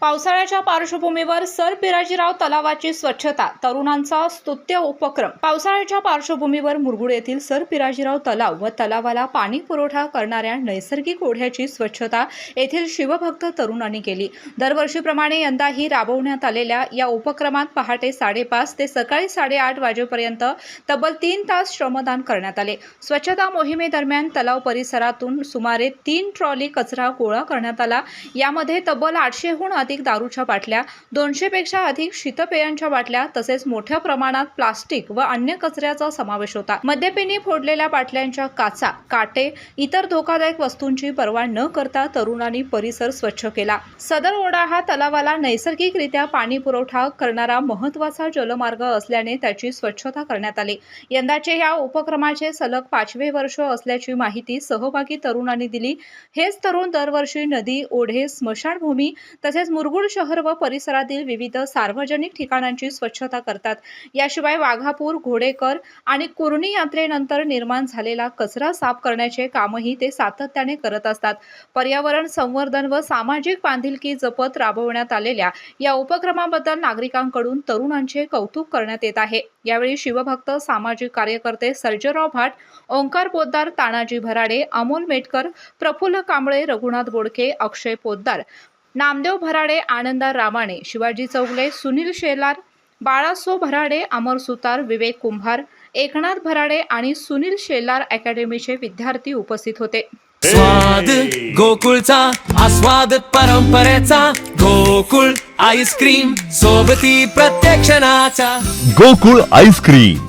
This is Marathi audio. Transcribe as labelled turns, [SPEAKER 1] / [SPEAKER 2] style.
[SPEAKER 1] पावसाळ्याच्या पार्श्वभूमीवर सर पिराजीराव तलावाची स्वच्छता, तरुणांचा स्तुत्य उपक्रम। पावसाळ्याच्या पार्श्वभूमीवर मुरगुड येथील सर पिराजीराव तलाव व तलावाला पाणी पुरवठा करणाऱ्या नैसर्गिक ओढ्याची स्वच्छता येथील शिवभक्त तरुणांनी केली। दरवर्षीप्रमाणे यंदाही राबवण्यात आलेल्या या उपक्रमात पहाटे 5:30 ते सकाळी 8:30 वाजेपर्यंत तब्बल 3 तास श्रमदान करण्यात आले। स्वच्छता मोहिमेदरम्यान तलाव परिसरातून सुमारे 3 ट्रॉली कचरा गोळा करण्यात आला। यामध्ये तब्बल 800हून अधिक दारूच्या बाटल्या, 200 पेक्षा अधिक शीतपेयांच्या बाटल्या तसेच मोठ्या प्रमाणात प्लास्टिक व अन्य कचऱ्याचा समावेश होता। मद्यपिनी फोडलेल्या बाटल्यांच्या काचा, काटे, इतर धोकादायक वस्तूंची पर्वा न करता तरुणांनी परिसर स्वच्छ केला। सदर ओढा हा तलावाला नैसर्गिकरित्या पाणी पुरवठा करणारा महत्त्वाचा जलमार्ग असल्याने त्याची स्वच्छता करण्यात आली। यंदाचे या उपक्रमाचे सलग 5वे वर्ष असल्याची माहिती सहभागी तरुणांनी दिली। हेच तरुण दरवर्षी नदी, ओढे, स्मशानभूमी तसेच मुरगुड शहर व परिसरातील विविध सार्वजनिक ठिकाणांची स्वच्छता करतात। याशिवाय वाघापूर, घोडेकर आणि कुर्णी यात्रेनंतर निर्माण झालेला कचरा साफ करण्याचे कामही ते सातत्याने करत असतात। पर्यावरण संवर्धन व सामाजिक बांधिलकी जपत राबवण्यात आलेल्या या उपक्रमाबद्दल नागरिकांकडून तरुणांचे कौतुक करण्यात येत आहे। यावेळी शिवभक्त, सामाजिक कार्यकर्ते सर्जेराव भाट, ओंकार पोद्दार, तानाजी भराडे, अमोल मेटकर, प्रफुल्ल कांबळे, रघुनाथ बोडके, अक्षय पोद्दार, नामदेव भराडे, आनंदा रामाणे, शिवाजी चौगले, सुनील शेलार, बाळासो भराडे, अमर सुतार, विवेक कुंभार, एकनाथ भराडे आणि सुनील शेलार अकॅडमीचे विद्यार्थी उपस्थित होते।
[SPEAKER 2] स्वाद गोकुळचा, आस्वाद परंपरेचा, गोकुळ आईस्क्रीम सोबती प्रत्येक क्षणाचा।
[SPEAKER 3] गोकुळ आईस्क्रीम